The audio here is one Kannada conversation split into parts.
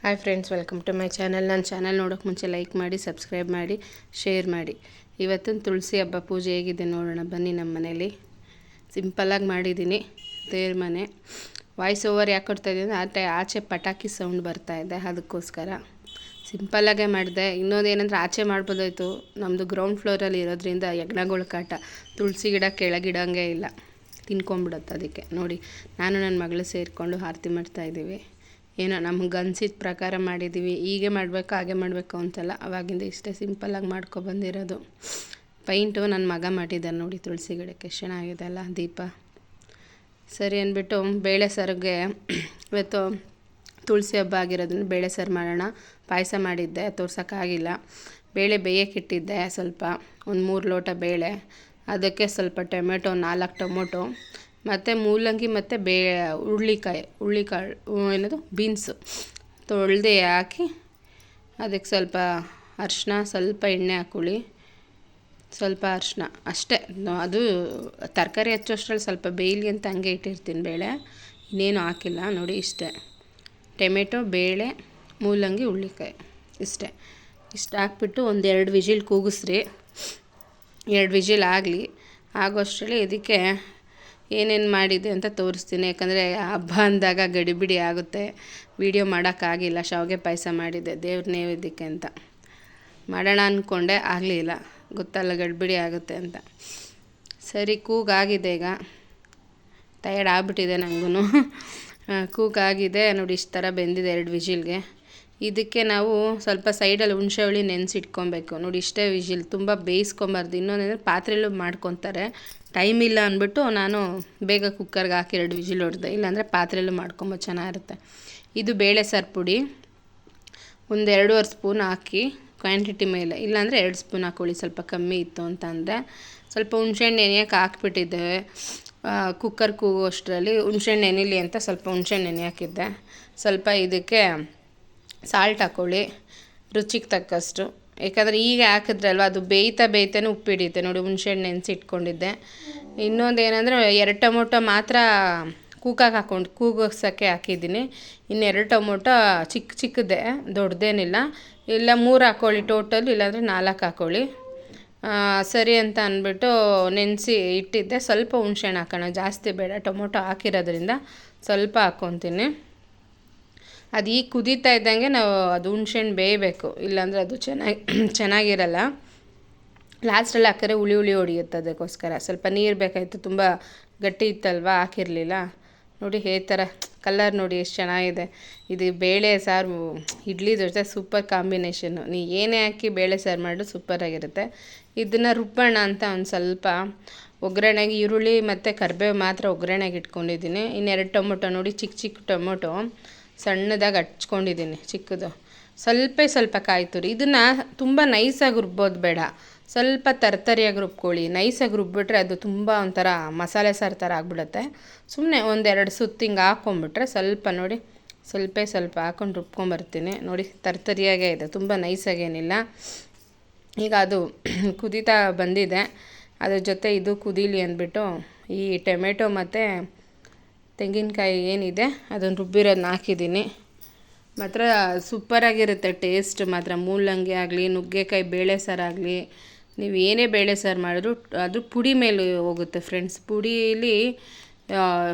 Hi friends, welcome to my channel. ನನ್ನ ಚಾನಲ್ ನೋಡೋಕ್ಕೆ ಮುಂಚೆ ಲೈಕ್ ಮಾಡಿ, ಸಬ್ಸ್ಕ್ರೈಬ್ ಮಾಡಿ, ಶೇರ್ ಮಾಡಿ. ಇವತ್ತಿನ ತುಳಸಿ ಹಬ್ಬ ಪೂಜೆ ಹೇಗಿದೆ ನೋಡೋಣ ಬನ್ನಿ. ನಮ್ಮ ಮನೇಲಿ ಸಿಂಪಲ್ಲಾಗಿ ಮಾಡಿದ್ದೀನಿ. ದೇವ್ರ ಮನೆ ವಾಯ್ಸ್ ಓವರ್ ಯಾಕೆ ಕೊಡ್ತಾಯಿದ್ದೀನಿ ಅಂದರೆ ಆಚೆ ಪಟಾಕಿ ಸೌಂಡ್ ಬರ್ತಾಯಿದೆ, ಅದಕ್ಕೋಸ್ಕರ ಸಿಂಪಲ್ಲಾಗೇ ಮಾಡಿದೆ. ಇನ್ನೊಂದೇನೆಂದರೆ ಆಚೆ ಮಾಡ್ಬೋದಾಯಿತು, ನಮ್ಮದು ಗ್ರೌಂಡ್ ಫ್ಲೋರಲ್ಲಿ ಇರೋದ್ರಿಂದ ಹೆಗ್ಣಗಳ ಕಾಟ, ತುಳಸಿ ಗಿಡ ಕೆಳಗಿಡಂಗೆ ಇಲ್ಲ, ತಿನ್ಕೊಂಬಿಡುತ್ತೆ. ಅದಕ್ಕೆ ನೋಡಿ ನಾನು ನನ್ನ ಮಗಳು ಸೇರಿಕೊಂಡು ಆರತಿ ಮಾಡ್ತಾಯಿದ್ದೀವಿ. ಏನೋ ನಮ್ಗೆ ಅನ್ಸಿದ ಪ್ರಕಾರ ಮಾಡಿದ್ದೀವಿ. ಹೀಗೆ ಮಾಡಬೇಕು ಹಾಗೆ ಮಾಡಬೇಕು ಅಂತಲ್ಲ, ಅವಾಗಿಂದ ಇಷ್ಟೇ ಸಿಂಪಲ್ಲಾಗಿ ಮಾಡ್ಕೊಬಂದಿರೋದು. ಪೈಂಟು ನನ್ನ ಮಗ ಮಾಡಿದ್ದಾನೆ ನೋಡಿ, ತುಳಸಿ ಗಿಡಕ್ಕೆ ಚೆನ್ನಾಗಿದೆ ಅಲ್ಲ ದೀಪ. ಸರಿ ಅಂದ್ಬಿಟ್ಟು ಬೇಳೆ ಸಾರಿಗೆ ಇವತ್ತು ತುಳಸಿ ಹಬ್ಬ ಆಗಿರೋದ್ರಿಂದ ಬೇಳೆ ಸಾರು ಮಾಡೋಣ. ಪಾಯಸ ಮಾಡಿದ್ದೆ, ತೋರ್ಸೋಕ್ಕಾಗಿಲ್ಲ. ಬೇಳೆ ಬೇಯಕ್ಕಿಟ್ಟಿದ್ದೆ ಸ್ವಲ್ಪ, ಒಂದು 3 ಲೋಟ ಬೇಳೆ. ಅದಕ್ಕೆ ಸ್ವಲ್ಪ ಟೊಮೆಟೊ, 4 ಟೊಮೊಟೊ ಮತ್ತು ಮೂಲಂಗಿ ಮತ್ತು ಹುರುಳಿಕಾಳು ಏನದು ಬೀನ್ಸು ತೊಳೆದು ಹಾಕಿ, ಅದಕ್ಕೆ ಸ್ವಲ್ಪ ಅರಿಶಿನ, ಸ್ವಲ್ಪ ಎಣ್ಣೆ ಹಾಕೊಳ್ಳಿ, ಸ್ವಲ್ಪ ಅರಿಶಿನ ಅಷ್ಟೇ. ಅದು ತರಕಾರಿ ಹೆಚ್ಚೋಷ್ಟ್ರಲ್ಲಿ ಸ್ವಲ್ಪ ಬೇಯಲಿ ಅಂತ ಹಂಗೆ ಇಟ್ಟಿರ್ತೀನಿ ಬೇಳೆ, ಇನ್ನೇನು ಹಾಕಿಲ್ಲ ನೋಡಿ. ಇಷ್ಟೇ ಟೊಮೆಟೊ, ಬೇಳೆ, ಮೂಲಂಗಿ, ಹುರುಳಿಕಾಯಿ ಇಷ್ಟೇ. ಇಷ್ಟು ಹಾಕ್ಬಿಟ್ಟು 1-2 ವಿಜಿಲ್ ಕೂಗಿಸ್ರಿ. 2 ವಿಜಿಲ್ ಆಗಲಿ. ಆಗೋಷ್ಟರಲ್ಲಿ ಇದಕ್ಕೆ ಏನೇನು ಮಾಡಿದೆ ಅಂತ ತೋರಿಸ್ತೀನಿ. ಯಾಕಂದರೆ ಹಬ್ಬ ಅಂದಾಗ ಗಡಿಬಿಡಿ ಆಗುತ್ತೆ, ವೀಡಿಯೋ ಮಾಡೋಕ್ಕಾಗಿಲ್ಲ. ಶಾವಿಗೆ ಪಾಯಸ ಮಾಡಿದ್ದೆ ದೇವ್ರ ನೈವೇದ್ಯಕ್ಕೆ ಅಂತ ಮಾಡೋಣ ಅಂದ್ಕೊಂಡೆ, ಆಗಲಿಲ್ಲ. ಗೊತ್ತಲ್ಲ ಗಡಿಬಿಡಿ ಆಗುತ್ತೆ ಅಂತ. ಸರಿ, ಕೂಗಾಗಿದೆ ಈಗ, ಟಯರ್ಡ್ ಆಗಿಬಿಟ್ಟಿದೆ ನನಗೂ. ಕೂಗಾಗಿದೆ ನೋಡಿ, ಇಷ್ಟು ಥರ ಬೆಂದಿದೆ 2 ವಿಜಿಲ್ಗೆ. ಇದಕ್ಕೆ ನಾವು ಸ್ವಲ್ಪ ಸೈಡಲ್ಲಿ ಹುಣಸೆ ಹುಳಿ ನೆನೆಸಿಟ್ಕೊಬೇಕು ನೋಡಿ. ಇಷ್ಟೇ ವಿಜಿಲ್, ತುಂಬ ಬೇಯಿಸ್ಕೊಬಾರ್ದು. ಇನ್ನೊಂದೇಂದರೆ ಪಾತ್ರೆಯಲ್ಲೂ ಮಾಡ್ಕೊತಾರೆ, ಟೈಮ್ ಇಲ್ಲ ಅಂದ್ಬಿಟ್ಟು ನಾನು ಬೇಗ ಕುಕ್ಕರ್ಗೆ ಹಾಕಿ 2 ವಿಜಿಲ್ ಹೊಡೆದೆ. ಇಲ್ಲಾಂದರೆ ಪಾತ್ರೆಯಲ್ಲೂ ಮಾಡ್ಕೊಂಬೋದು, ಚೆನ್ನಾಗಿರುತ್ತೆ. ಇದು ಬೇಳೆ ಸಾರು ಪುಡಿ 1-2.5 ಸ್ಪೂನ್ ಹಾಕಿ ಕ್ವಾಂಟಿಟಿ ಮೇಲೆ, ಇಲ್ಲಾಂದರೆ 2 ಸ್ಪೂನ್ ಹಾಕ್ಕೊಳ್ಳಿ, ಸ್ವಲ್ಪ ಕಮ್ಮಿ ಇತ್ತು ಅಂತ ಅಂದರೆ. ಸ್ವಲ್ಪ ಹುಣ್ಸೆಹಣ್ಣು ನೆನೆಯೋಕೆ ಹಾಕ್ಬಿಟ್ಟಿದ್ದೇವೆ. ಕುಕ್ಕರ್ ಕೂಗೋಷ್ಟರಲ್ಲಿ ಹುಣ್ಸೆಹಣ್ಣು ನೆನೆಯಲಿ ಅಂತ ಸ್ವಲ್ಪ ಹುಣ್ಸೆಹಣ್ಣು ನೆನೆ ಹಾಕಿದ್ದೆ. ಸ್ವಲ್ಪ ಇದಕ್ಕೆ ಸಾಲ್ಟ್ ಹಾಕ್ಕೊಳ್ಳಿ, ರುಚಿಗೆ ತಕ್ಕಷ್ಟು. ಯಾಕಂದರೆ ಈಗ ಹಾಕಿದ್ರಲ್ವ, ಅದು ಬೇಯ್ತಾನೆ ಉಪ್ಪು ಹಿಡಿಯುತ್ತೆ ನೋಡಿ. ಹುಣ್ಸೆಹಣ್ಣು ನೆನೆಸಿ ಇಟ್ಕೊಂಡಿದ್ದೆ. ಇನ್ನೊಂದೇನೆಂದರೆ 2 ಟೊಮೊಟೊ ಮಾತ್ರ ಕೂಗೋಸೋಕ್ಕೆ ಹಾಕಿದ್ದೀನಿ. ಇನ್ನು 2 ಟೊಮೊಟೊ ಚಿಕ್ಕದೇ, ದೊಡ್ಡದೇನಿಲ್ಲ. ಇಲ್ಲ 3 ಹಾಕ್ಕೊಳ್ಳಿ ಟೋಟಲ್, ಇಲ್ಲಾಂದರೆ 4 ಹಾಕ್ಕೊಳ್ಳಿ. ಸರಿ ಅಂತ ಅಂದ್ಬಿಟ್ಟು ನೆನೆಸಿ ಇಟ್ಟಿದ್ದೆ. ಸ್ವಲ್ಪ ಹುಣ್ಸೆಹಣ್ಣು ಹಾಕೋಣ, ಜಾಸ್ತಿ ಬೇಡ, ಟೊಮೊಟೊ ಹಾಕಿರೋದ್ರಿಂದ ಸ್ವಲ್ಪ ಹಾಕ್ಕೊತೀನಿ. ಅದು ಈಗ ಕುದೀತಾ ಇದ್ದಂಗೆ ನಾವು ಅದು ಹುಣ್ಸೆಹಣ್ಣು ಬೇಯಬೇಕು, ಇಲ್ಲಾಂದರೆ ಅದು ಚೆನ್ನಾಗಿರಲ್ಲ. ಲಾಸ್ಟಲ್ಲಿ ಹಾಕಿದ್ರೆ ಹುಳಿ ಹೊಡಿಯುತ್ತೆ, ಅದಕ್ಕೋಸ್ಕರ ಸ್ವಲ್ಪ ನೀರು ಬೇಕಾಯಿತು. ತುಂಬ ಗಟ್ಟಿ ಇತ್ತಲ್ವ, ಹಾಕಿರಲಿಲ್ಲ ನೋಡಿ. ಈ ಥರ ಕಲರ್ ನೋಡಿ ಎಷ್ಟು ಚೆನ್ನಾಗಿದೆ. ಇದು ಬೇಳೆ ಸಾರು ಇಡ್ಲಿ ಜೊತೆ ಸೂಪರ್ ಕಾಂಬಿನೇಷನ್ನು. ನೀವು ಏನೇ ಹಾಕಿ ಬೇಳೆ ಸಾರು ಮಾಡಿದ್ರು ಸೂಪರಾಗಿರುತ್ತೆ. ಇದನ್ನು ರುಬ್ಬೋಣ ಅಂತ ಒಂದು ಸ್ವಲ್ಪ ಒಗ್ಗರಣೆಗೆ ಈರುಳ್ಳಿ ಮತ್ತು ಕರಿಬೇವು ಮಾತ್ರ ಒಗ್ಗರಣೆಗೆ ಇಟ್ಕೊಂಡಿದ್ದೀನಿ. ಇನ್ನು 2 ಟೊಮೊಟೊ ನೋಡಿ, ಚಿಕ್ಕ ಟೊಮೊಟೊ ಸಣ್ಣದಾಗಿ ಹಚ್ಕೊಂಡಿದ್ದೀನಿ, ಚಿಕ್ಕದು. ಸ್ವಲ್ಪ ಕಾಯಿ ತುರಿ. ಇದನ್ನು ತುಂಬ ನೈಸಾಗಿ ರುಬ್ಬೋದು ಬೇಡ, ಸ್ವಲ್ಪ ತರ್ತರಿಯಾಗಿ ರುಬ್ಕೊಳ್ಳಿ. ನೈಸಾಗಿ ರುಬ್ಬಿಟ್ರೆ ಅದು ತುಂಬ ಒಂಥರ ಮಸಾಲೆ ಸಾರು ಥರ ಆಗಿಬಿಡುತ್ತೆ. ಸುಮ್ಮನೆ 1-2 ಸುತ್ತು ಹಿಂಗೆ ಹಾಕ್ಕೊಂಬಿಟ್ರೆ ಸ್ವಲ್ಪ ನೋಡಿ, ಸ್ವಲ್ಪ ಹಾಕ್ಕೊಂಡು ರುಬ್ಕೊಂಬರ್ತೀನಿ ನೋಡಿ. ತರ್ತರಿಯಾಗೇ ಇದೆ, ತುಂಬ ನೈಸಾಗೇನಿಲ್ಲ. ಈಗ ಅದು ಕುದೀತಾ ಬಂದಿದೆ, ಅದ್ರ ಜೊತೆ ಇದು ಕುದೀಲಿ ಅಂದ್ಬಿಟ್ಟು ಈ ಟೊಮೆಟೊ ಮತ್ತು ತೆಂಗಿನಕಾಯಿ ಏನಿದೆ ಅದನ್ನು ರುಬ್ಬಿರೋದನ್ನ ಹಾಕಿದ್ದೀನಿ. ಮಾತ್ರ ಸೂಪರಾಗಿರುತ್ತೆ ಟೇಸ್ಟ್ ಮಾತ್ರ. ಮೂಲಂಗಿ ಆಗಲಿ, ನುಗ್ಗೆಕಾಯಿ ಬೇಳೆ ಸಾರಾಗಲಿ, ನೀವು ಏನೇ ಬೇಳೆ ಸಾರು ಮಾಡಿದ್ರು ಅದು ಪುಡಿ ಮೇಲೆ ಹೋಗುತ್ತೆ ಫ್ರೆಂಡ್ಸ್.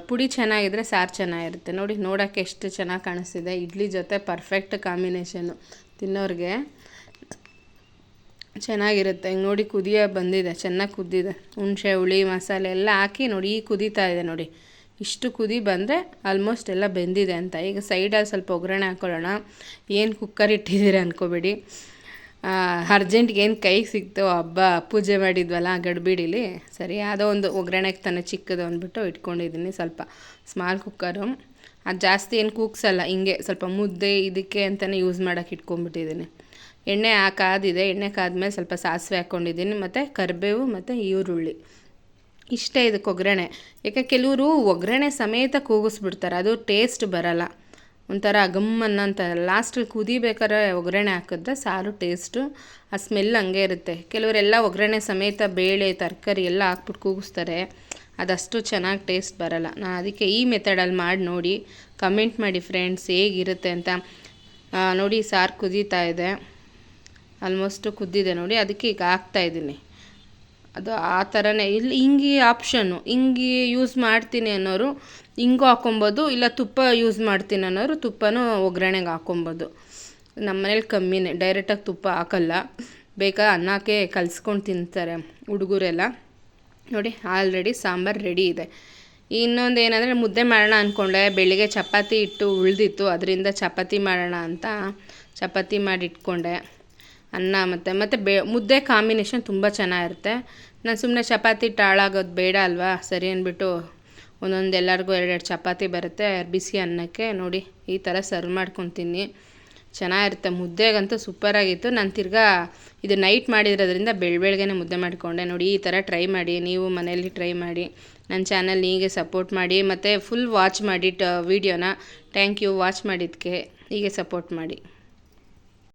ಪುಡಿ ಚೆನ್ನಾಗಿದ್ರೆ ಸಾರು ಚೆನ್ನಾಗಿರುತ್ತೆ ನೋಡಿ. ನೋಡೋಕ್ಕೆ ಎಷ್ಟು ಚೆನ್ನಾಗಿ ಕಾಣಿಸ್ತಿದೆ. ಇಡ್ಲಿ ಜೊತೆ ಪರ್ಫೆಕ್ಟ್ ಕಾಂಬಿನೇಷನ್ನು, ತಿನ್ನೋರಿಗೆ ಚೆನ್ನಾಗಿರುತ್ತೆ. ಹಿಂಗೆ ನೋಡಿ ಬಂದಿದೆ, ಚೆನ್ನಾಗಿ ಕುದ್ದಿದೆ. ಹುಣಸೆ ಹುಳಿ ಮಸಾಲೆ ಎಲ್ಲ ಹಾಕಿ ನೋಡಿ, ಈಗ ಕುದೀತಾ ಇದೆ ನೋಡಿ. ಇಷ್ಟು ಕುದಿ ಬಂದರೆ ಆಲ್ಮೋಸ್ಟ್ ಎಲ್ಲ ಬೆಂದಿದೆ ಅಂತ. ಈಗ ಸೈಡಲ್ಲಿ ಸ್ವಲ್ಪ ಒಗ್ಗರಣೆ ಹಾಕ್ಕೊಳ್ಳೋಣ. ಏನು ಕುಕ್ಕರ್ ಇಟ್ಟಿದ್ದೀರ ಅಂದ್ಕೋಬೇಡಿ, ಅರ್ಜೆಂಟ್ಗೆ ಏನು ಕೈಗೆ ಸಿಕ್ತು, ಹಬ್ಬ ಪೂಜೆ ಮಾಡಿದ್ವಲ್ಲ ಗಡಿಬಿಡಿಲಿ, ಸರಿ ಯಾವುದೋ ಒಂದು ಒಗ್ಗರಣೆಗೆ ತಾನೇ ಚಿಕ್ಕದು ಅಂದ್ಬಿಟ್ಟು ಇಟ್ಕೊಂಡಿದ್ದೀನಿ. ಸ್ವಲ್ಪ ಸ್ಮಾಲ್ ಕುಕ್ಕರು, ಅದು ಜಾಸ್ತಿ ಏನು ಕೂಗ್ಸಲ್ಲ, ಹಿಂಗೆ ಸ್ವಲ್ಪ ಮುದ್ದೆ ಇದಕ್ಕೆ ಅಂತಲೇ ಯೂಸ್ ಮಾಡೋಕ್ಕೆ ಇಟ್ಕೊಂಡ್ಬಿಟ್ಟಿದ್ದೀನಿ. ಎಣ್ಣೆ ಕಾದಿದೆ, ಎಣ್ಣೆ ಕಾದ್ಮೇಲೆ ಸ್ವಲ್ಪ ಸಾಸಿವೆ ಹಾಕ್ಕೊಂಡಿದ್ದೀನಿ, ಮತ್ತು ಕರಿಬೇವು ಮತ್ತು ಈರುಳ್ಳಿ ಇಷ್ಟೇ ಇದಕ್ಕೆ ಒಗ್ಗರಣೆ. ಯಾಕೆ ಕೆಲವರು ಒಗ್ಗರಣೆ ಸಮೇತ ಕೂಗಿಸ್ಬಿಡ್ತಾರೆ, ಅದು ಟೇಸ್ಟ್ ಬರಲ್ಲ, ಒಂಥರ ಗಮ್ಮನ್ನಂತ. ಲಾಸ್ಟಲ್ಲಿ ಕುದಿಬೇಕಾದ್ರೆ ಒಗ್ಗರಣೆ ಹಾಕಿದ್ರೆ ಸಾರು ಟೇಸ್ಟು, ಆ ಸ್ಮೆಲ್ ಹಂಗೆ ಇರುತ್ತೆ. ಕೆಲವರೆಲ್ಲ ಒಗ್ಗರಣೆ ಸಮೇತ ಬೇಳೆ ತರಕಾರಿ ಎಲ್ಲ ಹಾಕ್ಬಿಟ್ಟು ಕೂಗಿಸ್ತಾರೆ, ಅದಷ್ಟು ಚೆನ್ನಾಗಿ ಟೇಸ್ಟ್ ಬರಲ್ಲ. ನಾನು ಅದಕ್ಕೆ ಈ ಮೆಥಡಲ್ಲಿ ಮಾಡಿ ನೋಡಿ, ಕಮೆಂಟ್ ಮಾಡಿ ಫ್ರೆಂಡ್ಸ್ ಹೇಗಿರುತ್ತೆ ಅಂತ. ನೋಡಿ ಸಾರು ಕುದೀತಾ ಇದೆ, ಆಲ್ಮೋಸ್ಟು ಕುದ್ದಿದೆ ನೋಡಿ. ಅದಕ್ಕೆ ಈಗ ಹಾಕ್ತಾಯಿದ್ದೀನಿ. ಅದು ಆ ಥರನೇ. ಇಲ್ಲಿ ಹಿಂಗೆ ಆಪ್ಷನ್ನು, ಹಿಂಗೆ ಯೂಸ್ ಮಾಡ್ತೀನಿ ಅನ್ನೋರು ಹಿಂಗೂ ಹಾಕ್ಕೊಬೋದು, ಇಲ್ಲ ತುಪ್ಪ ಯೂಸ್ ಮಾಡ್ತೀನಿ ಅನ್ನೋರು ತುಪ್ಪನೂ ಒಗ್ಗರಣೆಗೆ ಹಾಕ್ಕೊಬೋದು. ನಮ್ಮ ಮನೇಲಿ ಕಮ್ಮಿನೇ, ಡೈರೆಕ್ಟಾಗಿ ತುಪ್ಪ ಹಾಕಲ್ಲ, ಬೇಕಾ ಅನ್ನಕ್ಕೆ ಕಲಿಸ್ಕೊಂಡು ತಿಂತಾರೆ ಹುಡುಗರೆಲ್ಲ. ನೋಡಿ ಆಲ್ರೆಡಿ ಸಾಂಬಾರು ರೆಡಿ ಇದೆ. ಇನ್ನೊಂದು ಏನಂದರೆ ಮುದ್ದೆ ಮಾಡೋಣ ಅಂದ್ಕೊಂಡೆ, ಬೆಳಿಗ್ಗೆ ಚಪಾತಿ ಹಿಟ್ಟು ಉಳಿದಿತ್ತು, ಅದರಿಂದ ಚಪಾತಿ ಮಾಡೋಣ ಅಂತ ಚಪಾತಿ ಮಾಡಿ ಇಟ್ಕೊಂಡೆ. ಅನ್ನ ಮತ್ತು ಮುದ್ದೆ ಕಾಂಬಿನೇಷನ್ ತುಂಬ ಚೆನ್ನಾಗಿರುತ್ತೆ. ನಾನು ಸುಮ್ಮನೆ ಚಪಾತಿ ಹಾಳಾಗೋದು ಬೇಡ ಅಲ್ವಾ, ಸರಿ ಅಂದ್ಬಿಟ್ಟು ಒಂದೊಂದು ಎಲ್ಲರಿಗೂ 2 ಚಪಾತಿ ಬರುತ್ತೆ ಬಿಸಿ ಅನ್ನಕ್ಕೆ. ನೋಡಿ ಈ ಥರ ಸರ್ವ್ ಮಾಡ್ಕೊತೀನಿ, ಚೆನ್ನಾಗಿರುತ್ತೆ. ಮುದ್ದೆಗಂತೂ ಸೂಪರಾಗಿತ್ತು. ನಾನು ತಿರ್ಗಾ ಇದು ನೈಟ್ ಮಾಡಿರೋದ್ರಿಂದ ಬೆಳಗ್ಗೆನೇ ಮುದ್ದೆ ಮಾಡಿಕೊಂಡೆ. ನೋಡಿ ಈ ಥರ ಟ್ರೈ ಮಾಡಿ, ನೀವು ಮನೆಯಲ್ಲಿ ಟ್ರೈ ಮಾಡಿ. ನನ್ನ ಚಾನಲ್ ಹೀಗೆ ಸಪೋರ್ಟ್ ಮಾಡಿ ಮತ್ತು ಫುಲ್ ವಾಚ್ ಮಾಡಿ ವೀಡಿಯೋನ. ಥ್ಯಾಂಕ್ ಯು ವಾಚ್ ಮಾಡಿದ್ದಕ್ಕೆ. ಹೀಗೆ ಸಪೋರ್ಟ್ ಮಾಡಿ.